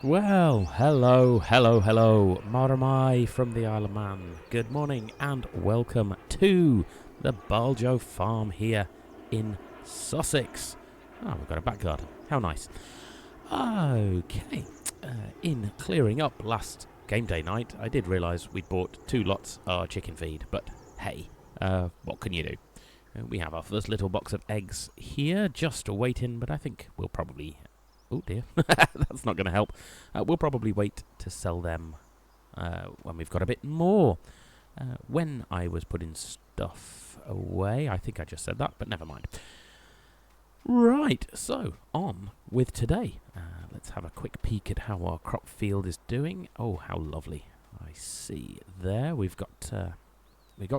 Well, hello, Maramai from the Isle of Man. Good morning and welcome to the barljo farm here in Sussex. Oh, we've got a back garden. How nice. Okay, in clearing up last game day night, I did realise we'd bought 2 lots of chicken feed, but hey, what can you do? We have our first little box of eggs here, just waiting, but I think we'll probably... Oh dear, that's not going to help. We'll probably wait to sell them when we've got a bit more. When I was putting stuff away, I think I just said that, but never mind. Right, so on with today. Let's have a quick peek at how our crop field is doing. Oh, how lovely. I see there we've got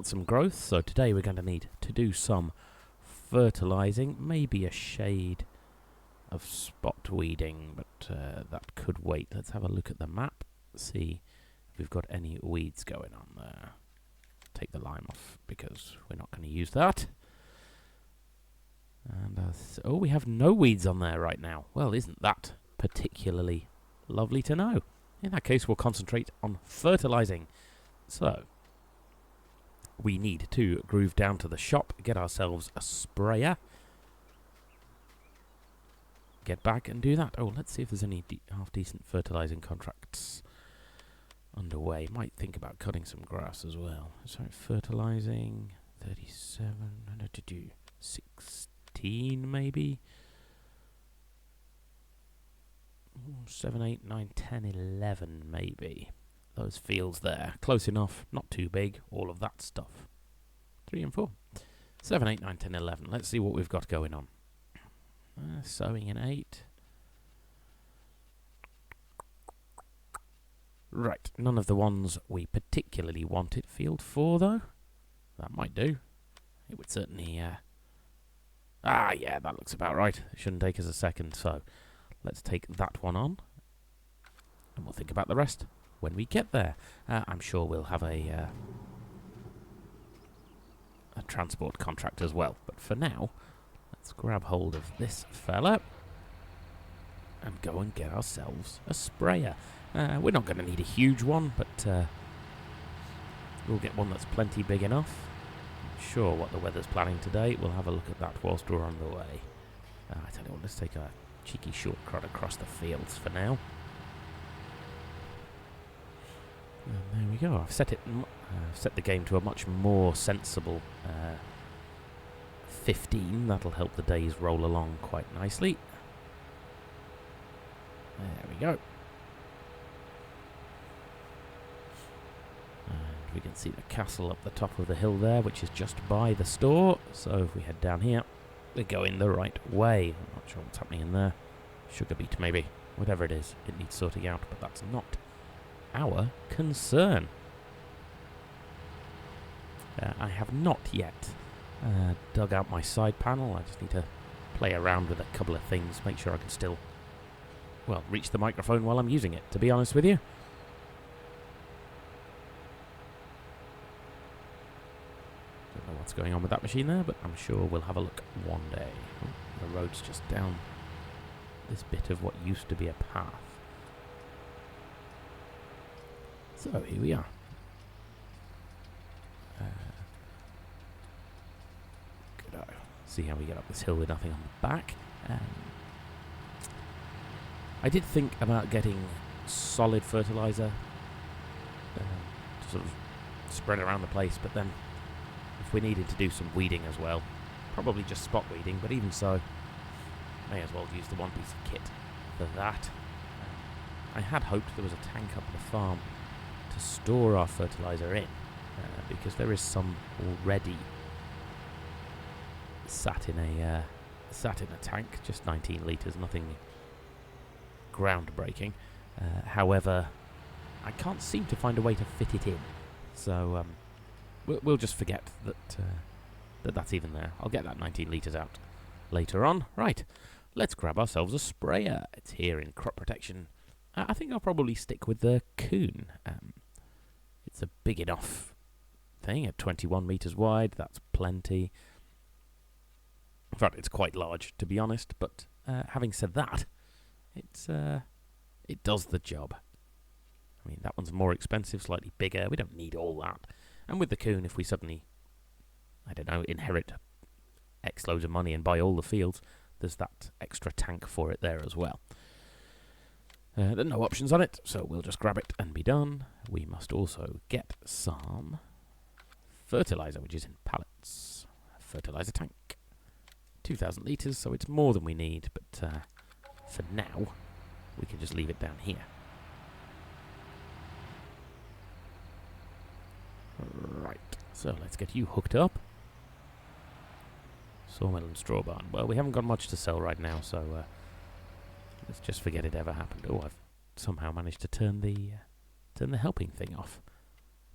some growth, so today we're going to need to do some fertilising, maybe a shade of spot weeding, but that could wait. Let's have a look at the map, see if we've got any weeds going on there. Take the lime off because we're not going to use that. And oh, we have no weeds on there right now. Well, isn't that particularly lovely to know? In that case, we'll concentrate on fertilising. So we need to groove down to the shop, get ourselves a sprayer. Get back and do that. Oh, let's see if there's any half-decent fertilising contracts underway. Might think about cutting some grass as well. Sorry, fertilising 37. I need to do 16 maybe. 7, 8, 9, 10, 11 maybe. Those fields there, close enough, not too big. All of that stuff. 3 and 4, 7, 8, 9, 10, 11. Let's see what we've got going on. Sowing in 8. Right, none of the ones we particularly wanted. Field 4, though. That might do. It would certainly... yeah, that looks about right. It shouldn't take us a second, so let's take that one on. And we'll think about the rest when we get there. I'm sure we'll have a transport contract as well. But for now... let's grab hold of this fella and go and get ourselves a sprayer. We're not going to need a huge one, but we'll get one that's plenty big enough. I'm sure what the weather's planning today. We'll have a look at that whilst we're on the way. I tell you what, let's take a cheeky shortcut across the fields for now. And there we go. I've set the game to a much more sensible 15. That'll help the days roll along quite nicely. There we go. And we can see the castle up the top of the hill there, which is just by the store. So if we head down here, we're going the right way. I'm not sure what's happening in there. Sugar beet maybe. Whatever it is, it needs sorting out, but that's not our concern. I have not yet dug out my side panel. I just need to play around with a couple of things, make sure I can still, well, reach the microphone while I'm using it, to be honest with you. Don't know what's going on with that machine there, but I'm sure we'll have a look one day. Oh, the road's just down this bit of what used to be a path. So here we are. See how we get up this hill with nothing on the back. I did think about getting solid fertiliser to sort of spread around the place, but then if we needed to do some weeding as well, probably just spot weeding, but even so, may as well use the one piece of kit for that. I had hoped there was a tank up the farm to store our fertiliser in, because there is some already sat in a tank, just 19 litres, nothing groundbreaking. However, I can't seem to find a way to fit it in, so we'll just forget that's even there. I'll get that 19 litres out later on. Right, let's grab ourselves a sprayer. It's here in crop protection. I think I'll probably stick with the Coon. It's a big enough thing at 21 metres wide. That's plenty. In fact, it's quite large, to be honest, but having said that, it's It does the job. I mean, that one's more expensive, slightly bigger. We don't need all that. And with the Coon, if we suddenly, I don't know, inherit X loads of money and buy all the fields, there's that extra tank for it there as well. There are no options on it, so we'll just grab it and be done. We must also get some fertilizer, which is in pallets. Fertilizer tank. 2,000 litres, so it's more than we need, but for now, we can just leave it down here. Right, so let's get you hooked up. Sawmill and straw barn. Well, we haven't got much to sell right now, so let's just forget it ever happened. Oh, I've somehow managed to turn the helping thing off.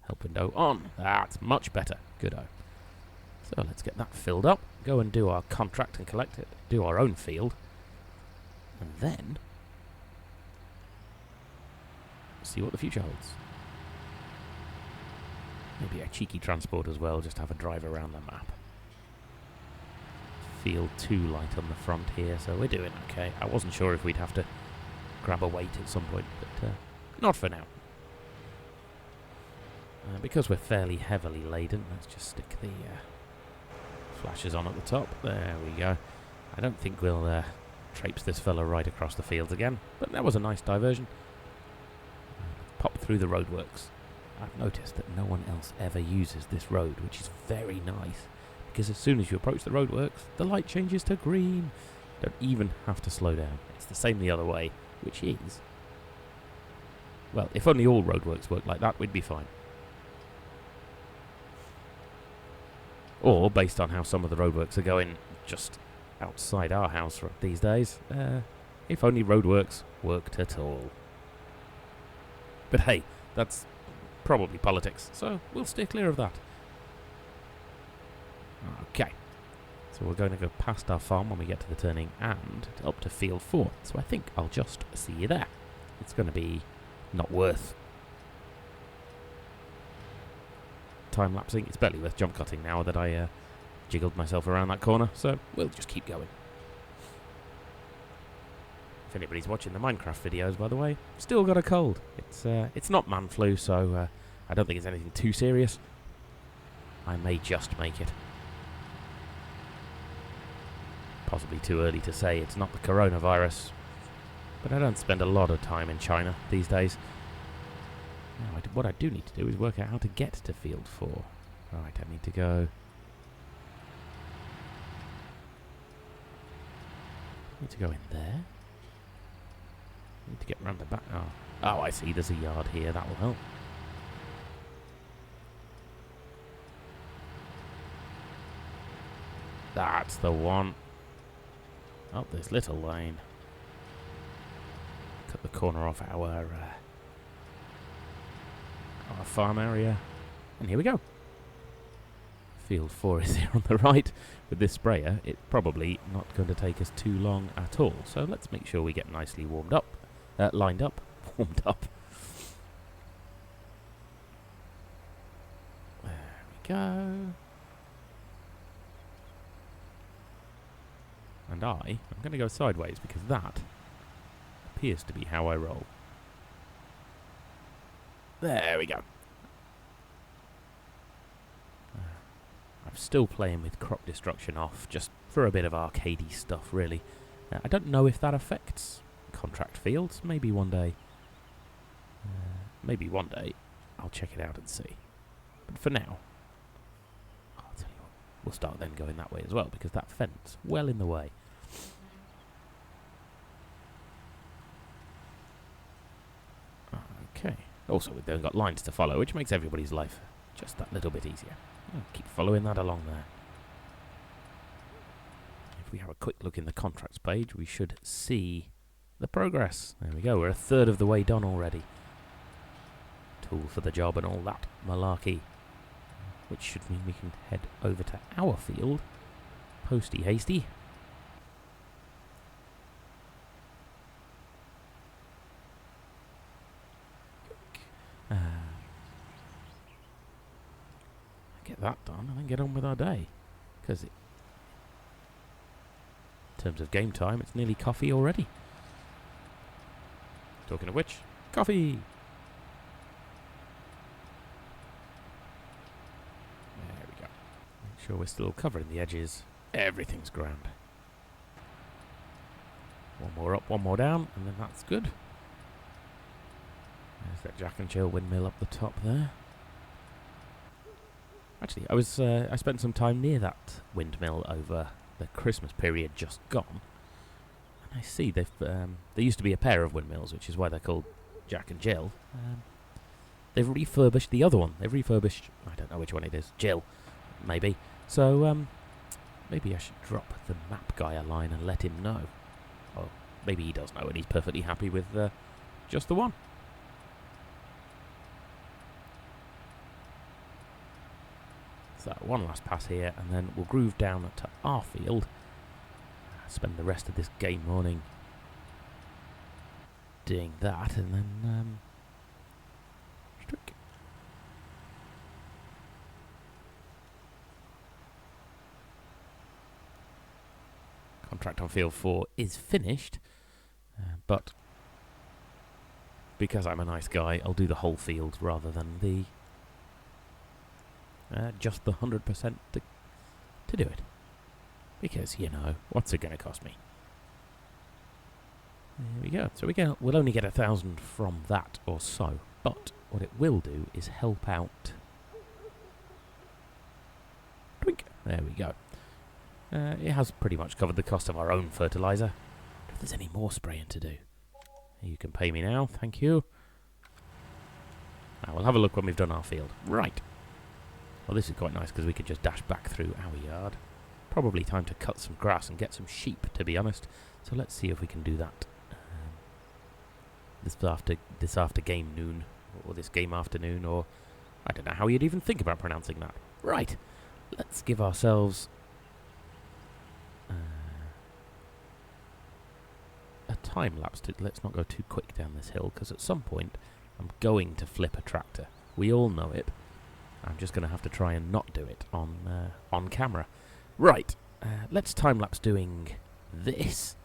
Help window on. That's much better. Good-o. So let's get that filled up. Go and do our contract and collect it. Do our own field. And then see what the future holds. Maybe a cheeky transport as well, just have a drive around the map. Field 2 light on the front here, so we're doing okay. I wasn't sure if we'd have to grab a weight at some point, but not for now. Because we're fairly heavily laden, let's just stick the flashes on at the top. There we go. I don't think we'll traipse this fella right across the fields again, but that was a nice diversion. Pop through the roadworks. I've noticed that no one else ever uses this road, which is very nice, because as soon as you approach the roadworks, the light changes to green. Don't even have to slow down. It's the same the other way, which is... well, if only all roadworks worked like that, we'd be fine. Or, based on how some of the roadworks are going just outside our house these days, if only roadworks worked at all. But hey, that's probably politics, so we'll stay clear of that. Okay, so we're going to go past our farm when we get to the turning and up to field 4, so I think I'll just see you there. It's going to be not worth time-lapsing. It's barely worth jump cutting now that I jiggled myself around that corner, so we'll just keep going. If anybody's watching the Minecraft videos, by the way, still got a cold. It's not man flu, so I don't think it's anything too serious. I may just make it. Possibly too early to say it's not the coronavirus, but I don't spend a lot of time in China these days. Now, what I do need to do is work out how to get to field 4. Right, I need to go... in there. Need to get round the back. Oh, I see. There's a yard here. That will help. That's the one. Up this little lane. Cut the corner off our farm area. And here we go. Field 4 is here on the right. With this sprayer, it's probably not going to take us too long at all. So let's make sure we get nicely warmed up. Lined up. Warmed up. There we go. And I'm going to go sideways because that appears to be how I roll. There we go. I'm still playing with crop destruction off, just for a bit of arcadey stuff, really. I don't know if that affects contract fields. Maybe one day. I'll check it out and see. But for now, I'll tell you what, we'll start then going that way as well, because that fence well in the way. Okay. Also, we've then got lines to follow, which makes everybody's life just that little bit easier. Keep following that along there. If we have a quick look in the contracts page, we should see the progress. There we go, we're a third of the way done already. Tool for the job and all that malarkey. Which should mean we can head over to our field. Posty hasty. Get that done and then get on with our day. Because in terms of game time, it's nearly coffee already. Talking of which, coffee! There we go. Make sure we're still covering the edges. Everything's grand. One more up, one more down, and then that's good. There's that Jack and Jill windmill up the top there. Actually, I spent some time near that windmill over the Christmas period just gone. And I see there used to be a pair of windmills, which is why they're called Jack and Jill. They've refurbished the other one. They've refurbished, I don't know which one it is, Jill, maybe. So, maybe I should drop the map guy a line and let him know. Or maybe he does know and he's perfectly happy with just the one. So one last pass here, and then we'll groove down to our field. Spend the rest of this game morning doing that, and then contract on field 4 is finished, but because I'm a nice guy, I'll do the whole field rather than the just the 100% to do it. Because, you know, what's it going to cost me? There we go. So we'll only get 1,000 from that or so. But what it will do is help out. Twink. There we go. It has pretty much covered the cost of our own fertiliser. If there's any more spraying to do. You can pay me now. Thank you. Now we'll have a look when we've done our field. Right. Well, this is quite nice because we could just dash back through our yard. Probably time to cut some grass and get some sheep, to be honest. So let's see if we can do that this after game noon, or this game afternoon, or I don't know how you'd even think about pronouncing that. Right, let's give ourselves a time lapse. Let's not go too quick down this hill, because at some point I'm going to flip a tractor. We all know it. I'm just going to have to try and not do it on camera. Right, let's time-lapse doing this,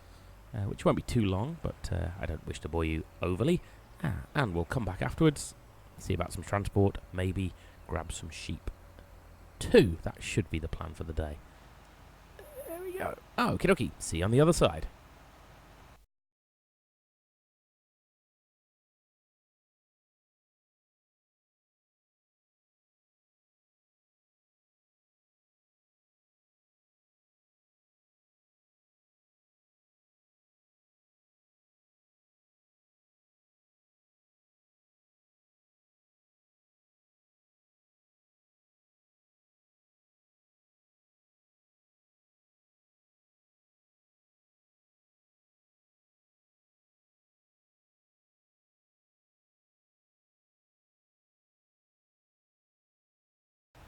which won't be too long, but I don't wish to bore you overly. And we'll come back afterwards, see about some transport, maybe grab some sheep too. That should be the plan for the day. There we go. Oh, okie dokie. See you on the other side.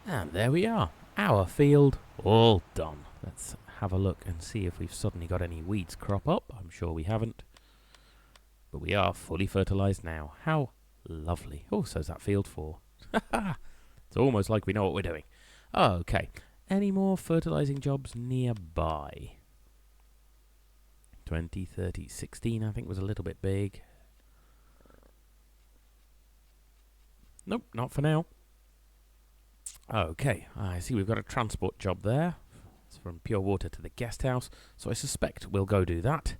And there we are, our field all done. Let's have a look and see if we've suddenly got any weeds crop up. I'm sure we haven't. But we are fully fertilised now. How lovely. Oh, so's that field 4. It's almost like we know what we're doing. Okay, any more fertilising jobs nearby? 20, 30, 16 I think was a little bit big. Nope, not for now. Okay, I see we've got a transport job there. It's from Pure Water to the guest house, so I suspect we'll go do that.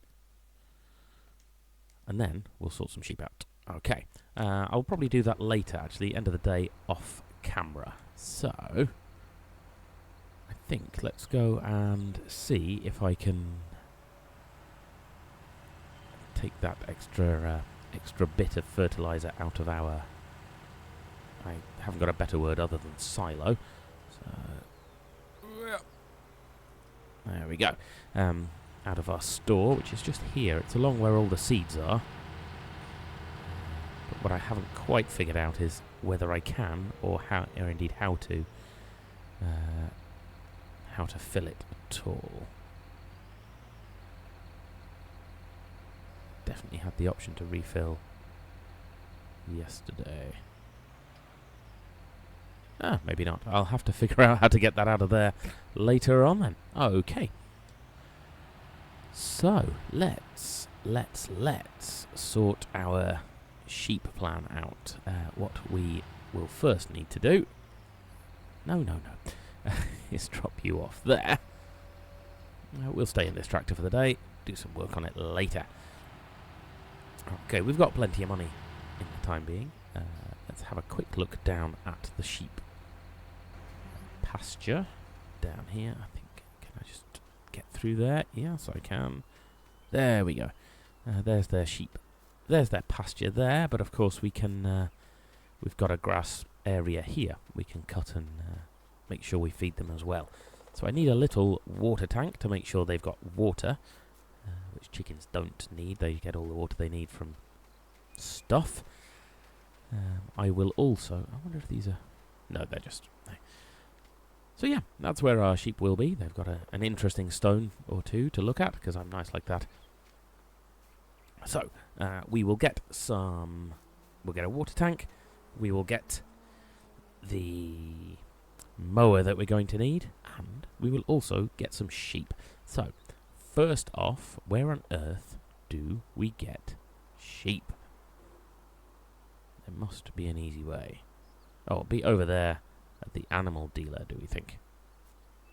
And then we'll sort some sheep out. Okay, I'll probably do that later, actually, end of the day, off camera. So, I think let's go and see if I can take that extra bit of fertiliser out of our... I haven't got a better word other than silo. So, there we go. Out of our store, which is just here. It's along where all the seeds are. But what I haven't quite figured out is whether I can, or indeed how to fill it at all. Definitely had the option to refill yesterday. Maybe not. I'll have to figure out how to get that out of there later on then. Okay. So, let's let's sort our sheep plan out. What we will first need to do... No. is drop you off there. We'll stay in this tractor for the day, do some work on it later. Okay, we've got plenty of money in the time being. Let's have a quick look down at the sheep pasture down here. I think, can I just get through there? Yes, I can. There we go. There's their sheep. There's their pasture there, but of course we can, we've got a grass area here we can cut and make sure we feed them as well. So I need a little water tank to make sure they've got water, which chickens don't need. They get all the water they need from stuff. I will also... I wonder if these are... No, they're just... No. So yeah, that's where our sheep will be. They've got an interesting stone or two to look at, because I'm nice like that. So, we will get some... We'll get a water tank. We will get the mower that we're going to need, and we will also get some sheep. So, first off, where on earth do we get sheep? There must be an easy way. Oh, it'll be over there at the animal dealer, do we think?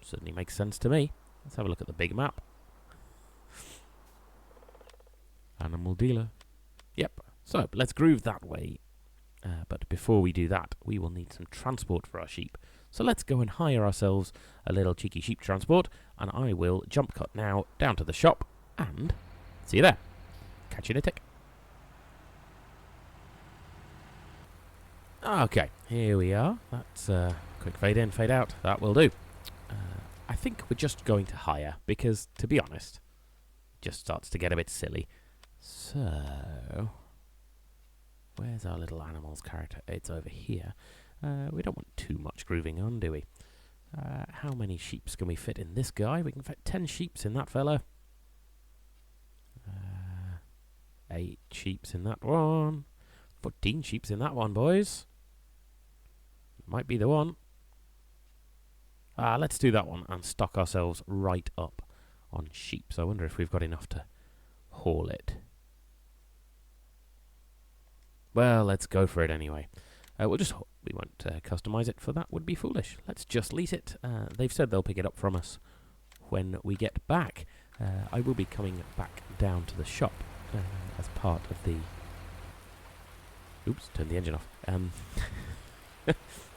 Certainly makes sense to me. Let's have a look at the big map. Animal dealer. Yep. So, let's groove that way. But before we do that, we will need some transport for our sheep. So let's go and hire ourselves a little cheeky sheep transport, and I will jump cut now down to the shop, and see you there. Catch you in a tick. Okay, here we are. That's quick fade in, fade out. That will do. I think we're just going to hire, because, to be honest, it just starts to get a bit silly. So... where's our little animals character? It's over here. We don't want too much grooving on, do we? How many sheeps can we fit in this guy? We can fit 10 sheeps in that fella. 8 sheeps in that one. 14 sheeps in that one, boys. Might be the one. Let's do that one and stock ourselves right up on sheep. So I wonder if we've got enough to haul it. Well, let's go for it anyway. We won't customize it, for that would be foolish. Let's just lease it. They've said they'll pick it up from us when we get back. I will be coming back down to the shop as part of the... Oops, turned the engine off.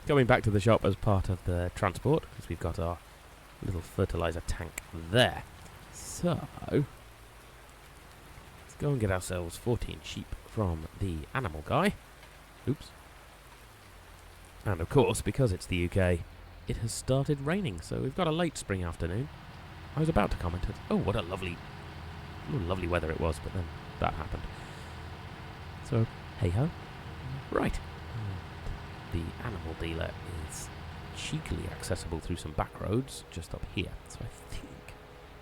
Coming back to the shop as part of the transport, because we've got our little fertilizer tank there. So, let's go and get ourselves 14 sheep from the animal guy. Oops. And of course, because it's the UK, it has started raining, so we've got a late spring afternoon. I was about to comment it. Oh, what a lovely weather it was, but then that happened. So, hey-ho. Right. The animal dealer is cheekily accessible through some back roads just up here. So I think,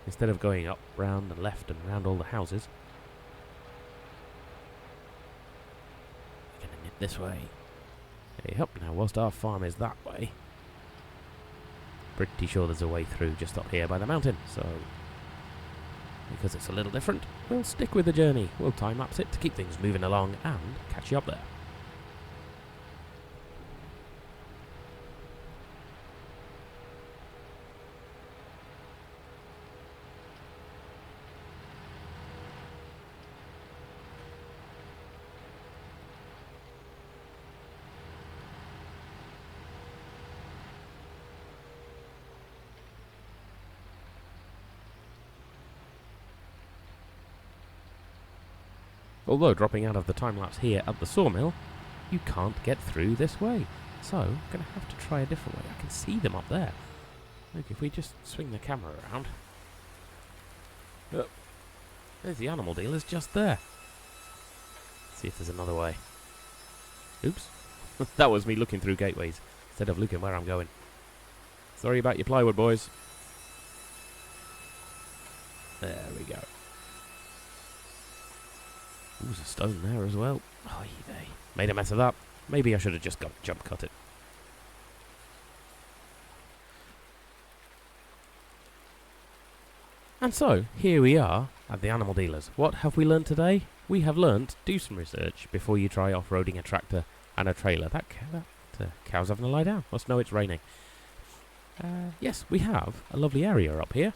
instead of going up, round and left and round all the houses, we're going to nip this way. Hey up now, whilst our farm is that way. Pretty sure there's a way through just up here by the mountain, so because it's a little different, we'll stick with the journey. We'll time-lapse it to keep things moving along and catch you up there. Although dropping out of the time-lapse here at the sawmill, you can't get through this way. So, I'm going to have to try a different way. I can see them up there. Look, if we just swing the camera around. Look, there's the animal dealers just there. Let's see if there's another way. Oops. That was me looking through gateways instead of looking where I'm going. Sorry about your plywood, boys. There we go. Ooh, there's a stone there as well. Oh, they made a mess of that. Maybe I should have just jump cut it. And so, here we are at the animal dealers. What have we learnt today? We have learnt do some research before you try off-roading a tractor and a trailer. That cow's having to lie down. Must know it's raining. Yes, we have a lovely area up here.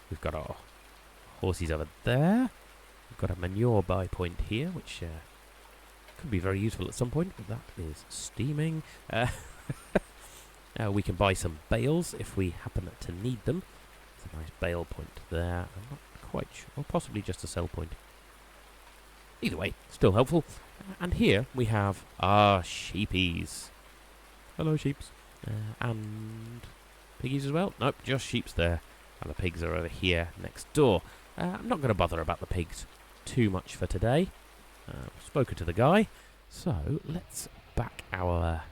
We've got our horses over there. We've got a manure buy point here, which could be very useful at some point, but that is steaming. We can buy some bales if we happen to need them. There's a nice bale point there. I'm not quite sure. Or possibly just a sell point. Either way, still helpful. And here we have our sheepies. Hello, sheeps. And piggies as well? Nope, just sheeps there. And the pigs are over here next door. I'm not going to bother about the pigs too much for today. I've spoken to the guy. So, let's back our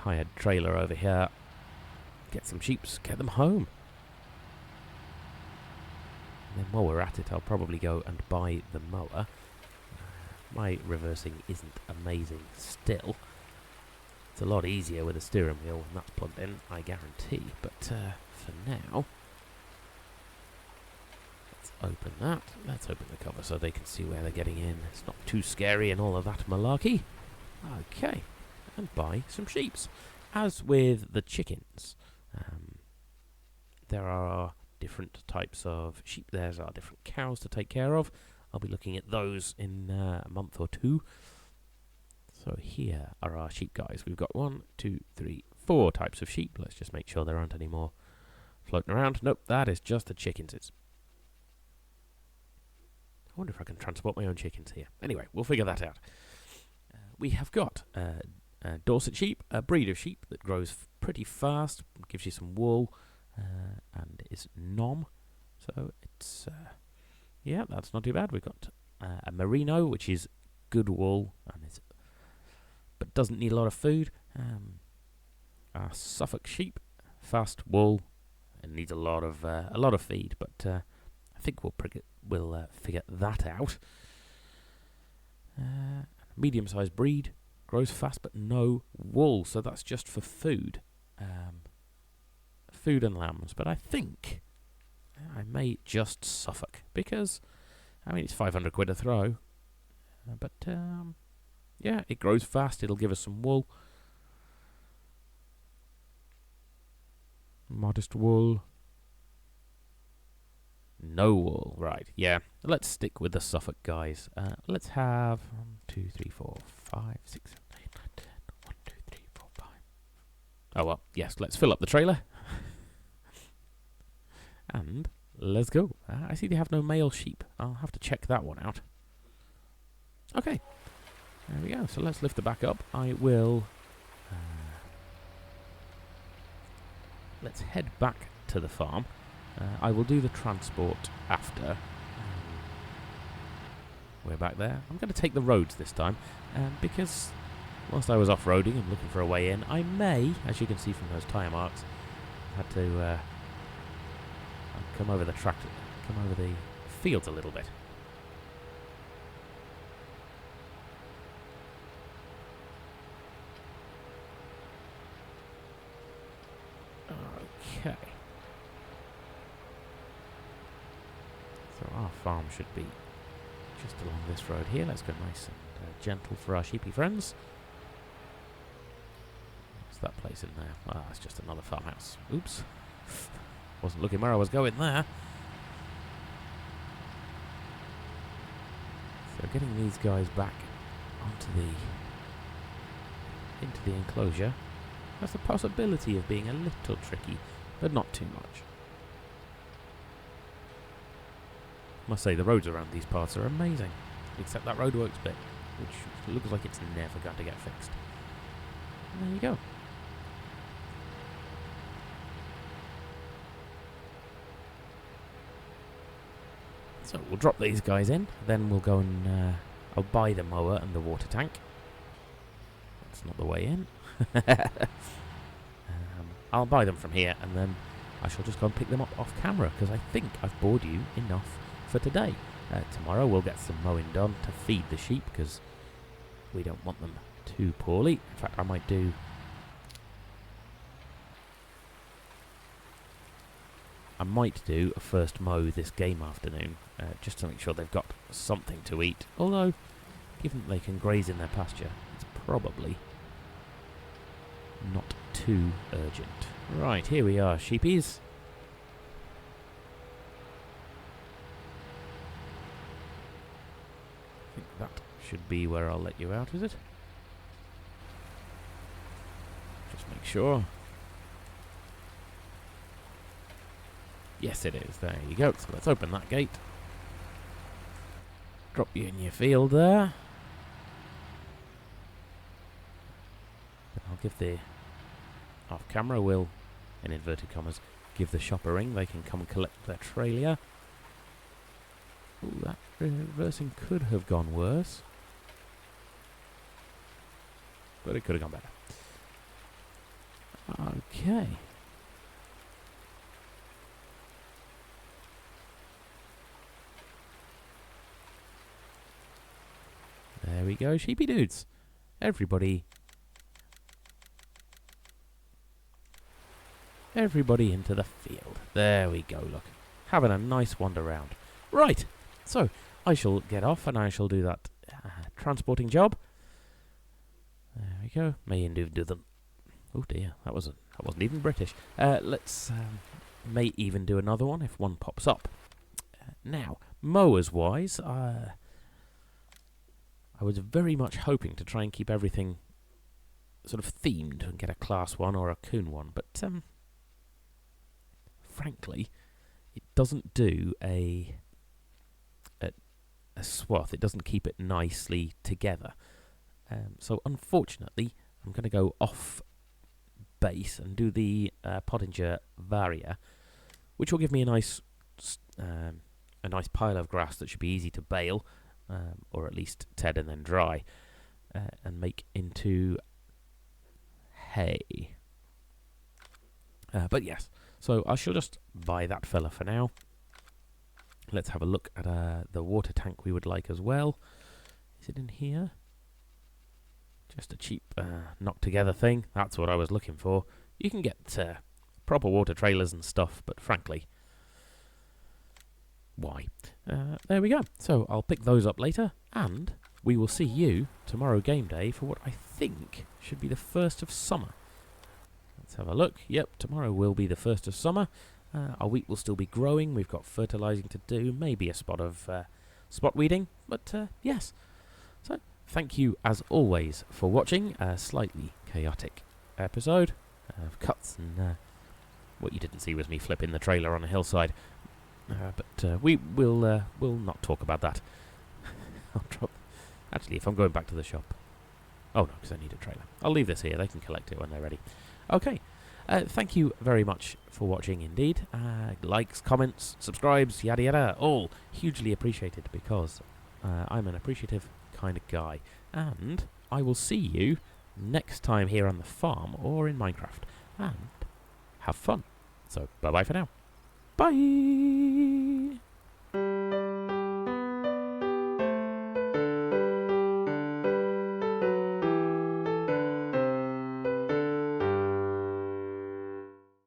hired trailer over here. Get some sheeps, get them home. And then while we're at it, I'll probably go and buy the mower. My reversing isn't amazing still. It's a lot easier with a steering wheel when that's plugged in, I guarantee. But for now, let's open that. Let's open the cover so they can see where they're getting in. It's not too scary and all of that malarkey. Okay, and buy some sheeps. As with the chickens, there are different types of sheep. There's our different cows to take care of. I'll be looking at those in a month or two. So here are our sheep guys. We've got 1, 2, 3, 4 types of sheep. Let's just make sure there aren't any more floating around. Nope, that is just the chickens. I wonder if I can transport my own chickens here. Anyway, we'll figure that out. We have got Dorset sheep, a breed of sheep that grows pretty fast, gives you some wool, and is nom. So it's, yeah, that's not too bad. We've got a merino, which is good wool, and but doesn't need a lot of food. Our Suffolk sheep, fast wool, and needs a lot of feed. But I think we'll figure that out. Medium-sized breed, grows fast but no wool, so that's just for food. Food and lambs, but I think I may just Suffolk because, I mean, it's 500 quid a throw. But yeah, it grows fast. It'll give us some wool. Modest wool. No wool. Right, yeah. Let's stick with the Suffolk guys. Let's have 1, 2, 3, 4, 5, 6, 7, 8, 9, 10. 1, 2, 3, 4, 5. Oh, well, yes, let's fill up the trailer. And let's go. I see they have no male sheep. I'll have to check that one out. Okay. There we go. So let's lift the back up. I will... let's head back to the farm. I will do the transport after. We're back there. I'm going to take the roads this time. Because whilst I was off-roading and looking for a way in, I may, as you can see from those tyre marks, had to come over the tractor, come over the fields a little bit. Okay. So our farm should be just along this road here. Let's go nice and gentle for our sheepy friends. What's that place in there? Ah, it's just another farmhouse. Oops. Wasn't looking where I was going there. So getting these guys back into the enclosure has the possibility of being a little tricky, but not too much. Must say the roads around these parts are amazing, except that roadworks bit, which looks like it's never going to get fixed. And there you go. So we'll drop these guys in, then we'll go and I'll buy the mower and the water tank. That's not the way in. I'll buy them from here, and then I shall just go and pick them up off camera, because I think I've bored you enough for today. Tomorrow we'll get some mowing done to feed the sheep, because we don't want them too poorly. In fact, I might do... I might do a first mow this game afternoon, just to make sure they've got something to eat. Although, given that they can graze in their pasture, it's probably not too urgent. Right, here we are, sheepies. I think that should be where I'll let you out, is it? Just make sure. Yes, it is. There you go. So let's open that gate. Drop you in your field there. I'll give the off-camera, will, in inverted commas, give the shop a ring. They can come and collect their trailer. Ooh, that reversing could have gone worse. But it could have gone better. Okay. There we go, sheepy dudes. Everybody into the field. There we go, look. Having a nice wander round. Right, so I shall get off and I shall do that transporting job. There we go. May indeed do them. Oh dear, that wasn't even British. Let's may even do another one if one pops up. Now, mowers wise, I was very much hoping to try and keep everything sort of themed and get a class one or a coon one, but frankly, it doesn't do a swath. It doesn't keep it nicely together. So unfortunately, I'm going to go off base and do the Pottinger Varia, which will give me a nice pile of grass that should be easy to bale. Or at least ted and then dry, and make into hay. But yes, so I shall just buy that fella for now. Let's have a look at the water tank we would like as well. Is it in here? Just a cheap knocked together thing. That's what I was looking for. You can get proper water trailers and stuff, but frankly, why? There we go. So I'll pick those up later, and we will see you tomorrow game day for what I think should be the 1st of summer. Let's have a look. Yep, tomorrow will be the 1st of summer. Our wheat will still be growing. We've got fertilising to do, maybe a spot of spot weeding, but yes. So thank you as always for watching a slightly chaotic episode of cuts, and what you didn't see was me flipping the trailer on a hillside. But we will not talk about that. I'll drop. Actually, if I'm going back to the shop. Oh no, because I need a trailer. I'll leave this here. They can collect it when they're ready. Okay. Thank you very much for watching indeed. Likes, comments, subscribes, yada yada, all hugely appreciated because I'm an appreciative kind of guy. And I will see you next time here on the farm or in Minecraft. And have fun. So, bye-bye for now. Bye!